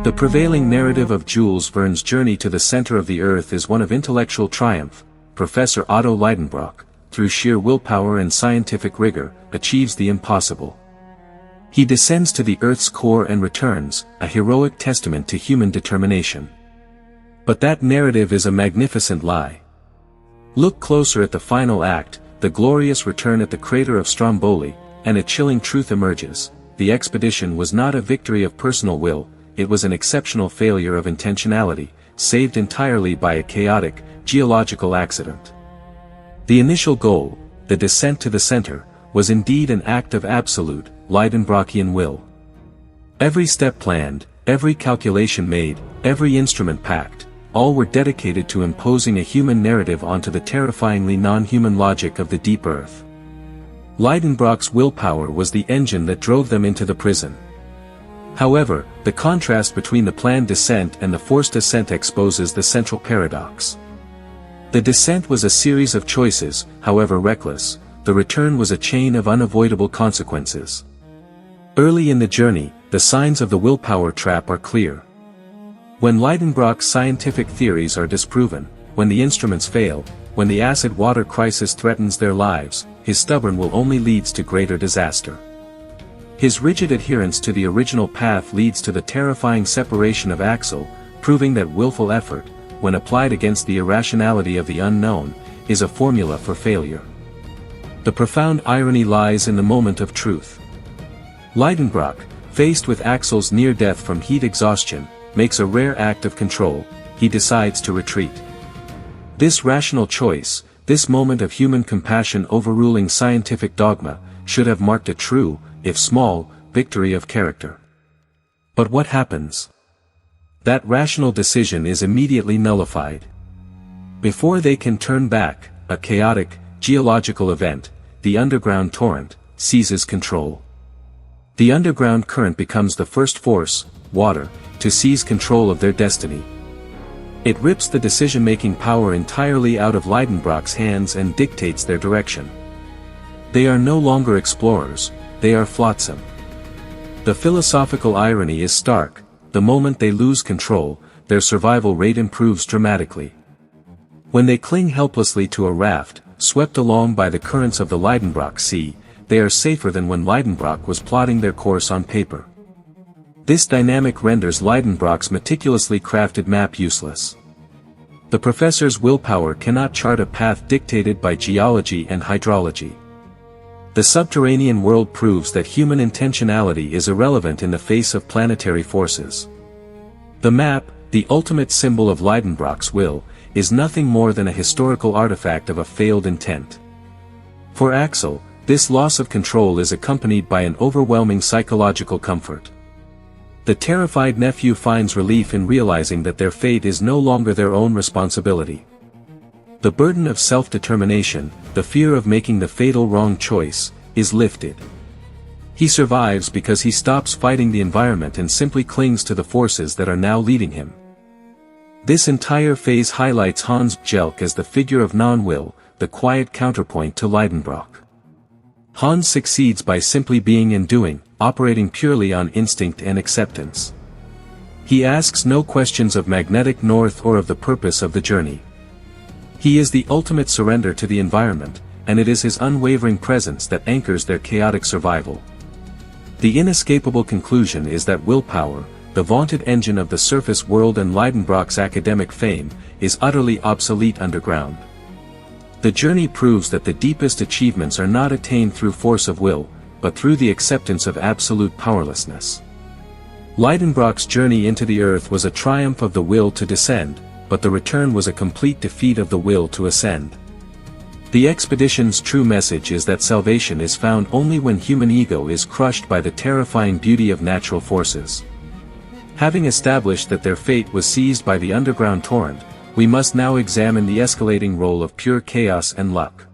The prevailing narrative of Jules Verne's journey to the center of the earth is one of intellectual triumph. Professor Otto Lidenbrock, through sheer willpower and scientific rigor, achieves the impossible. He descends to the earth's core and returns, a heroic testament to human determination. But that narrative is a magnificent lie. Look closer at the final act, the glorious return at the crater of Stromboli, and a chilling truth emerges. The expedition was not a victory of personal will, it was an exceptional failure of intentionality, saved entirely by a chaotic, geological accident. The initial goal, the descent to the center, was indeed an act of absolute, Lidenbrockian will. Every step planned, every calculation made, every instrument packed, all were dedicated to imposing a human narrative onto the terrifyingly non-human logic of the deep earth. Lidenbrock's willpower was the engine that drove them into the prison. However, the contrast between the planned descent and the forced ascent exposes the central paradox. The descent was a series of choices, however reckless, the return was a chain of unavoidable consequences. Early in the journey, the signs of the willpower trap are clear. When Lidenbrock's scientific theories are disproven, when the instruments fail, when the acid-water crisis threatens their lives, his stubborn will only leads to greater disaster. His rigid adherence to the original path leads to the terrifying separation of Axel, proving that willful effort, when applied against the irrationality of the unknown, is a formula for failure. The profound irony lies in the moment of truth. Lidenbrock, faced with Axel's near death from heat exhaustion, makes a rare act of control, he decides to retreat. This rational choice, this moment of human compassion overruling scientific dogma, should have marked a true, if small, victory of character. But what happens? That rational decision is immediately nullified. Before they can turn back, a chaotic, geological event, the underground torrent, seizes control. The underground current becomes the first force, water, to seize control of their destiny. It rips the decision-making power entirely out of Lidenbrock's hands and dictates their direction. They are no longer explorers, they are flotsam. The philosophical irony is stark, the moment they lose control, their survival rate improves dramatically. When they cling helplessly to a raft, swept along by the currents of the Lidenbrock Sea, they are safer than when Lidenbrock was plotting their course on paper. This dynamic renders Lidenbrock's meticulously crafted map useless. The professor's willpower cannot chart a path dictated by geology and hydrology. The subterranean world proves that human intentionality is irrelevant in the face of planetary forces. The map, the ultimate symbol of Lidenbrock's will, is nothing more than a historical artifact of a failed intent. For Axel, this loss of control is accompanied by an overwhelming psychological comfort. The terrified nephew finds relief in realizing that their fate is no longer their own responsibility. The burden of self-determination, the fear of making the fatal wrong choice, is lifted. He survives because he stops fighting the environment and simply clings to the forces that are now leading him. This entire phase highlights Hans Bjelke as the figure of non-will, the quiet counterpoint to Lidenbrock. Hans succeeds by simply being and doing, operating purely on instinct and acceptance. He asks no questions of magnetic north or of the purpose of the journey. He is the ultimate surrender to the environment, and it is his unwavering presence that anchors their chaotic survival. The inescapable conclusion is that willpower, the vaunted engine of the surface world and Lidenbrock's academic fame, is utterly obsolete underground. The journey proves that the deepest achievements are not attained through force of will, but through the acceptance of absolute powerlessness. Lidenbrock's journey into the earth was a triumph of the will to descend, but the return was a complete defeat of the will to ascend. The expedition's true message is that salvation is found only when human ego is crushed by the terrifying beauty of natural forces. Having established that their fate was seized by the underground torrent, we must now examine the escalating role of pure chaos and luck.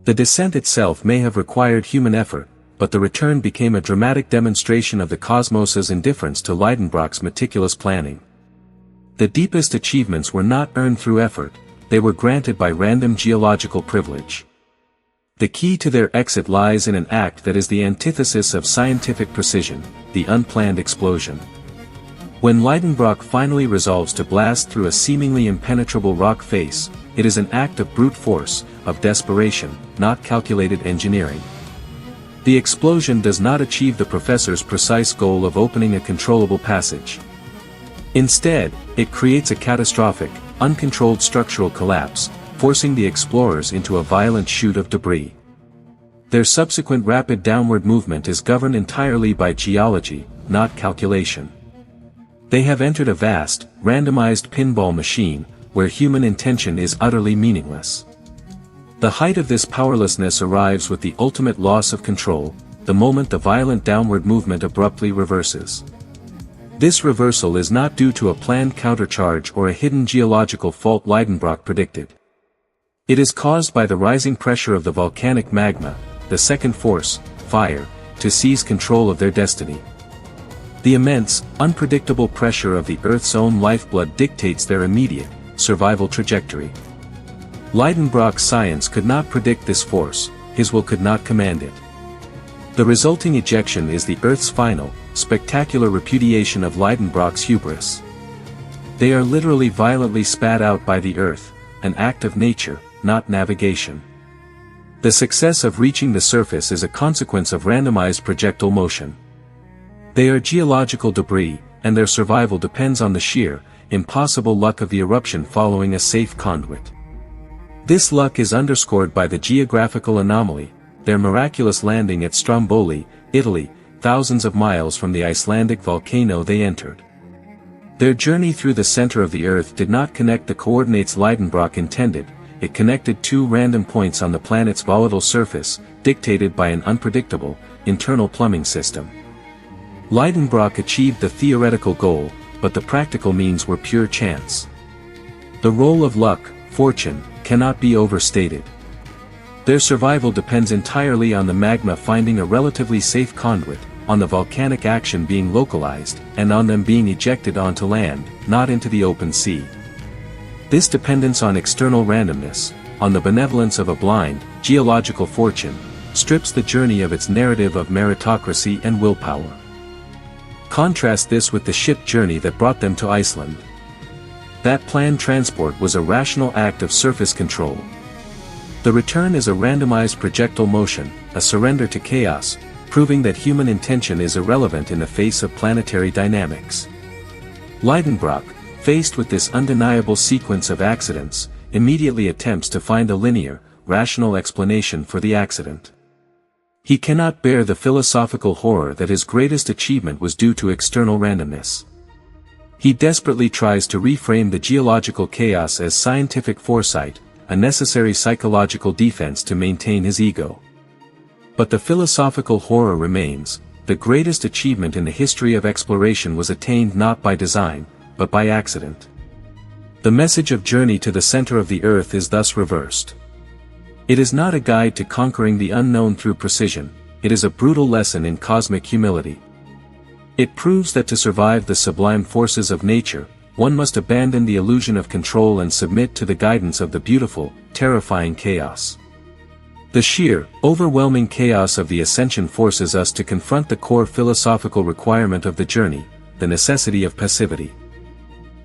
The descent itself may have required human effort, but the return became a dramatic demonstration of the cosmos's indifference to Lidenbrock's meticulous planning. The deepest achievements were not earned through effort, they were granted by random geological privilege. The key to their exit lies in an act that is the antithesis of scientific precision, the unplanned explosion. When Lidenbrock finally resolves to blast through a seemingly impenetrable rock face, it is an act of brute force, of desperation, not calculated engineering. The explosion does not achieve the professor's precise goal of opening a controllable passage. Instead, it creates a catastrophic, uncontrolled structural collapse, forcing the explorers into a violent chute of debris. Their subsequent rapid downward movement is governed entirely by geology, not calculation. They have entered a vast, randomized pinball machine, where human intention is utterly meaningless. The height of this powerlessness arrives with the ultimate loss of control, the moment the violent downward movement abruptly reverses. This reversal is not due to a planned countercharge or a hidden geological fault Lidenbrock predicted. It is caused by the rising pressure of the volcanic magma, the second force, fire, to seize control of their destiny. The immense, unpredictable pressure of the Earth's own lifeblood dictates their immediate, survival trajectory. Lidenbrock's science could not predict this force, his will could not command it. The resulting ejection is the Earth's final, spectacular repudiation of Lidenbrock's hubris. They are literally violently spat out by the Earth, an act of nature, not navigation. The success of reaching the surface is a consequence of randomized projectile motion. They are geological debris, and their survival depends on the sheer, impossible luck of the eruption following a safe conduit. This luck is underscored by the geographical anomaly, their miraculous landing at Stromboli, Italy, thousands of miles from the Icelandic volcano they entered. Their journey through the center of the Earth did not connect the coordinates Lidenbrock intended, it connected two random points on the planet's volatile surface, dictated by an unpredictable, internal plumbing system. Lidenbrock achieved the theoretical goal, but the practical means were pure chance. The role of luck, fortune, cannot be overstated. Their survival depends entirely on the magma finding a relatively safe conduit, on the volcanic action being localized, and on them being ejected onto land, not into the open sea. This dependence on external randomness, on the benevolence of a blind, geological fortune, strips the journey of its narrative of meritocracy and willpower. Contrast this with the ship journey that brought them to Iceland. That planned transport was a rational act of surface control. The return is a randomized projectile motion, a surrender to chaos, proving that human intention is irrelevant in the face of planetary dynamics. Lidenbrock, faced with this undeniable sequence of accidents, immediately attempts to find a linear, rational explanation for the accident. He cannot bear the philosophical horror that his greatest achievement was due to external randomness. He desperately tries to reframe the geological chaos as scientific foresight, a necessary psychological defense to maintain his ego. But the philosophical horror remains. The greatest achievement in the history of exploration was attained not by design, but by accident. The message of Journey to the Center of the Earth is thus reversed. It is not a guide to conquering the unknown through precision, it is a brutal lesson in cosmic humility. It proves that to survive the sublime forces of nature, one must abandon the illusion of control and submit to the guidance of the beautiful, terrifying chaos. The sheer, overwhelming chaos of the ascension forces us to confront the core philosophical requirement of the journey, the necessity of passivity.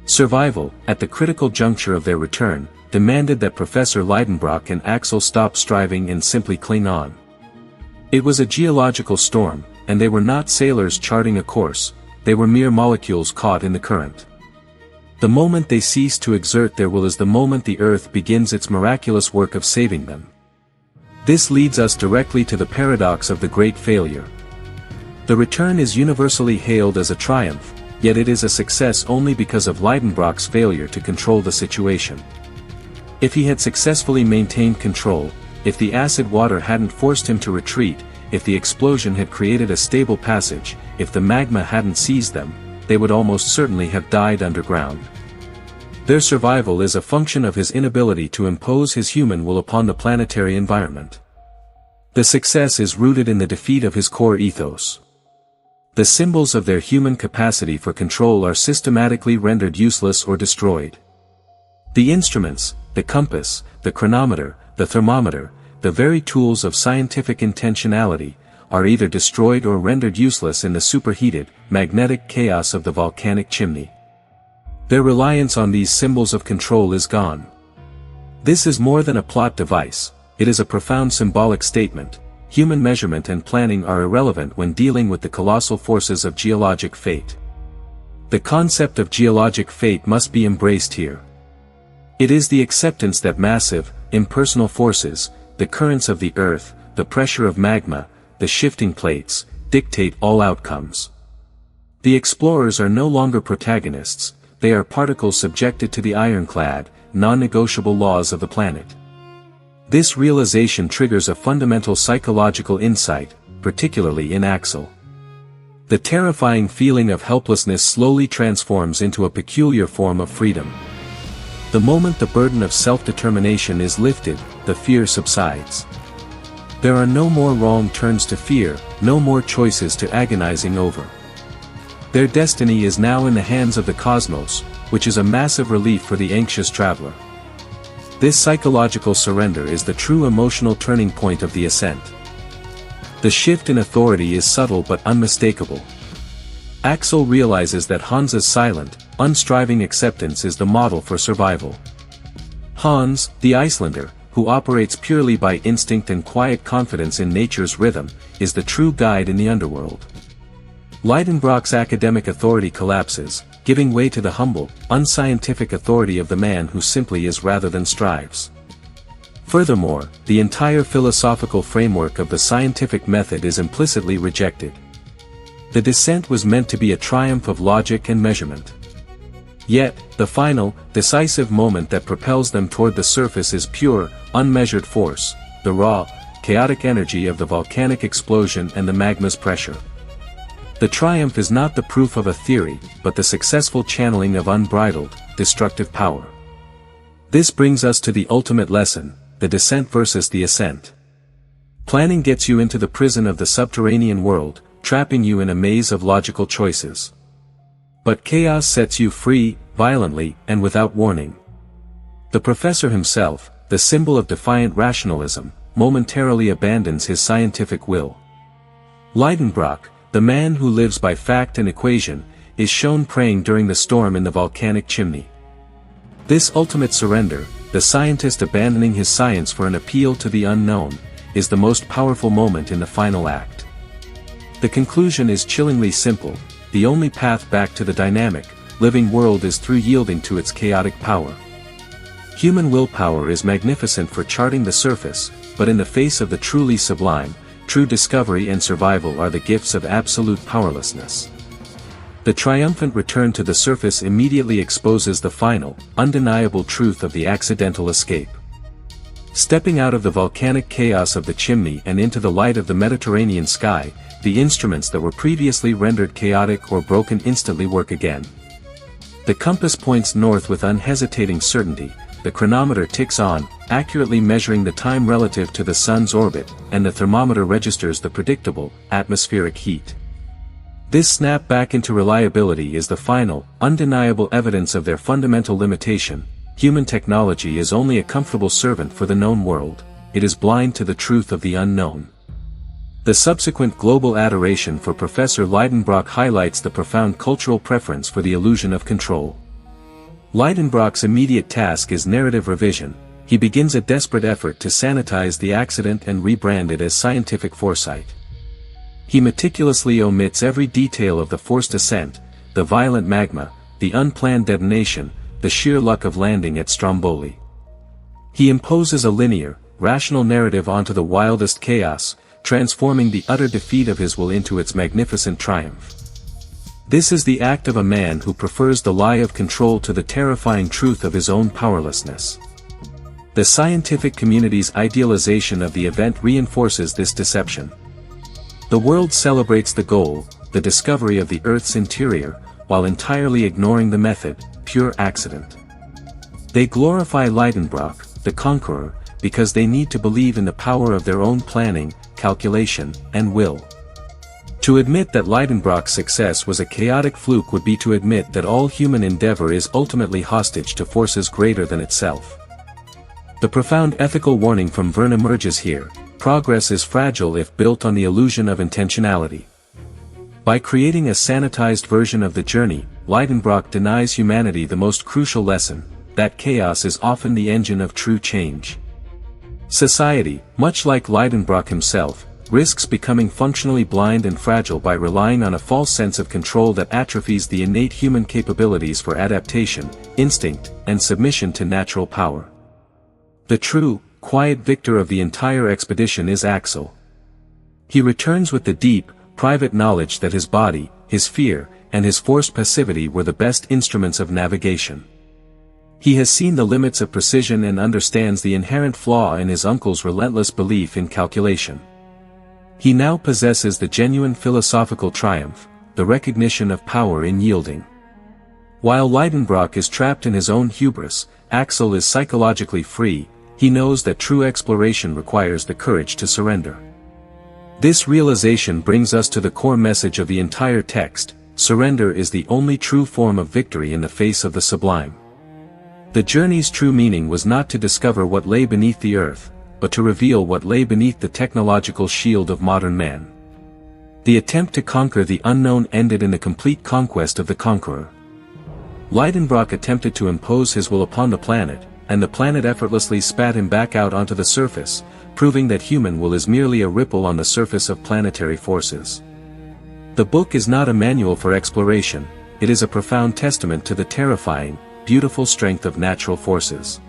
Survival, at the critical juncture of their return, demanded that Professor Lidenbrock and Axel stop striving and simply cling on. It was a geological storm, and they were not sailors charting a course, they were mere molecules caught in the current. The moment they cease to exert their will is the moment the Earth begins its miraculous work of saving them. This leads us directly to the paradox of the great failure. The return is universally hailed as a triumph, yet it is a success only because of Lidenbrock's failure to control the situation. If he had successfully maintained control, if the acid water hadn't forced him to retreat, if the explosion had created a stable passage, if the magma hadn't seized them, they would almost certainly have died underground. Their survival is a function of his inability to impose his human will upon the planetary environment. The success is rooted in the defeat of his core ethos. The symbols of their human capacity for control are systematically rendered useless or destroyed. The instruments, the compass, the chronometer, the thermometer, the very tools of scientific intentionality, are either destroyed or rendered useless in the superheated, magnetic chaos of the volcanic chimney. Their reliance on these symbols of control is gone. This is more than a plot device, it is a profound symbolic statement. Human measurement and planning are irrelevant when dealing with the colossal forces of geologic fate. The concept of geologic fate must be embraced here. It is the acceptance that massive, impersonal forces, the currents of the earth, the pressure of magma, the shifting plates, dictate all outcomes. The explorers are no longer protagonists, they are particles subjected to the ironclad, non-negotiable laws of the planet. This realization triggers a fundamental psychological insight, particularly in Axel. The terrifying feeling of helplessness slowly transforms into a peculiar form of freedom. The moment the burden of self-determination is lifted, the fear subsides. There are no more wrong turns to fear, no more choices to agonizing over. Their destiny is now in the hands of the cosmos, which is a massive relief for the anxious traveler. This psychological surrender is the true emotional turning point of the ascent. The shift in authority is subtle but unmistakable. Axel realizes that Hans's silent, unstriving acceptance is the model for survival. Hans, the Icelander, who operates purely by instinct and quiet confidence in nature's rhythm, is the true guide in the underworld. Lidenbrock's academic authority collapses, giving way to the humble, unscientific authority of the man who simply is rather than strives. Furthermore, the entire philosophical framework of the scientific method is implicitly rejected. The descent was meant to be a triumph of logic and measurement. Yet, the final, decisive moment that propels them toward the surface is pure, unmeasured force, the raw, chaotic energy of the volcanic explosion and the magma's pressure. The triumph is not the proof of a theory, but the successful channeling of unbridled, destructive power. This brings us to the ultimate lesson, the descent versus the ascent. Planning gets you into the prison of the subterranean world, trapping you in a maze of logical choices. But chaos sets you free, violently, and without warning. The professor himself, the symbol of defiant rationalism, momentarily abandons his scientific will. Lidenbrock, the man who lives by fact and equation, is shown praying during the storm in the volcanic chimney. This ultimate surrender, the scientist abandoning his science for an appeal to the unknown, is the most powerful moment in the final act. The conclusion is chillingly simple: the only path back to the dynamic, living world is through yielding to its chaotic power. Human willpower is magnificent for charting the surface, but in the face of the truly sublime, true discovery and survival are the gifts of absolute powerlessness. The triumphant return to the surface immediately exposes the final, undeniable truth of the accidental escape. Stepping out of the volcanic chaos of the chimney and into the light of the Mediterranean sky, the instruments that were previously rendered chaotic or broken instantly work again. The compass points north with unhesitating certainty, the chronometer ticks on, accurately measuring the time relative to the sun's orbit, and the thermometer registers the predictable, atmospheric heat. This snap back into reliability is the final, undeniable evidence of their fundamental limitation. Human technology is only a comfortable servant for the known world, it is blind to the truth of the unknown. The subsequent global adoration for Professor Lidenbrock highlights the profound cultural preference for the illusion of control. Lidenbrock's immediate task is narrative revision. He begins a desperate effort to sanitize the accident and rebrand it as scientific foresight. He meticulously omits every detail of the forced ascent, the violent magma, the unplanned detonation, the sheer luck of landing at Stromboli. He imposes a linear, rational narrative onto the wildest chaos, transforming the utter defeat of his will into its magnificent triumph. This is the act of a man who prefers the lie of control to the terrifying truth of his own powerlessness. The scientific community's idealization of the event reinforces this deception. The world celebrates the goal, the discovery of the Earth's interior, while entirely ignoring the method, pure accident. They glorify Lidenbrock, the conqueror, because they need to believe in the power of their own planning, calculation, and will. To admit that Lidenbrock's success was a chaotic fluke would be to admit that all human endeavor is ultimately hostage to forces greater than itself. The profound ethical warning from Verne emerges here: progress is fragile if built on the illusion of intentionality. By creating a sanitized version of the journey, Lidenbrock denies humanity the most crucial lesson, that chaos is often the engine of true change. Society, much like Lidenbrock himself, risks becoming functionally blind and fragile by relying on a false sense of control that atrophies the innate human capabilities for adaptation, instinct, and submission to natural power. The true, quiet victor of the entire expedition is Axel. He returns with the deep, private knowledge that his body, his fear, and his forced passivity were the best instruments of navigation. He has seen the limits of precision and understands the inherent flaw in his uncle's relentless belief in calculation. He now possesses the genuine philosophical triumph, the recognition of power in yielding. While Lidenbrock is trapped in his own hubris, Axel is psychologically free. He knows that true exploration requires the courage to surrender. This realization brings us to the core message of the entire text: surrender is the only true form of victory in the face of the sublime. The journey's true meaning was not to discover what lay beneath the earth, but to reveal what lay beneath the technological shield of modern man. The attempt to conquer the unknown ended in the complete conquest of the conqueror. Lidenbrock attempted to impose his will upon the planet, and the planet effortlessly spat him back out onto the surface, proving that human will is merely a ripple on the surface of planetary forces. The book is not a manual for exploration, it is a profound testament to the terrifying, beautiful strength of natural forces.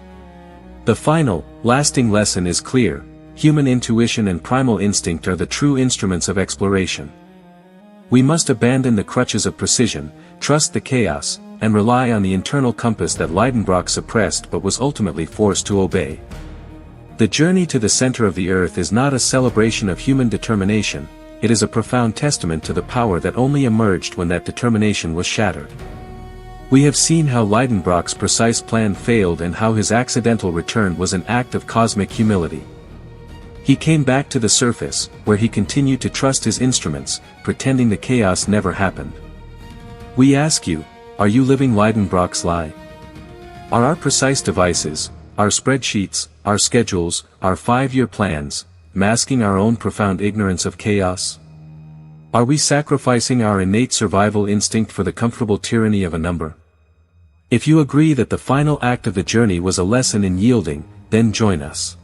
The final, lasting lesson is clear: human intuition and primal instinct are the true instruments of exploration. We must abandon the crutches of precision, trust the chaos, and rely on the internal compass that Lidenbrock suppressed but was ultimately forced to obey. The journey to the center of the earth is not a celebration of human determination, it is a profound testament to the power that only emerged when that determination was shattered. We have seen how Lidenbrock's precise plan failed and how his accidental return was an act of cosmic humility. He came back to the surface, where he continued to trust his instruments, pretending the chaos never happened. We ask you, are you living Lidenbrock's lie? Are our precise devices, our spreadsheets, our schedules, our 5-year plans, masking our own profound ignorance of chaos? Are we sacrificing our innate survival instinct for the comfortable tyranny of a number? If you agree that the final act of the journey was a lesson in yielding, then join us.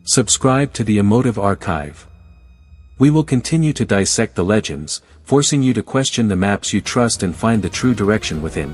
Subscribe to the Emotive Archive. We will continue to dissect the legends, forcing you to question the maps you trust and find the true direction within.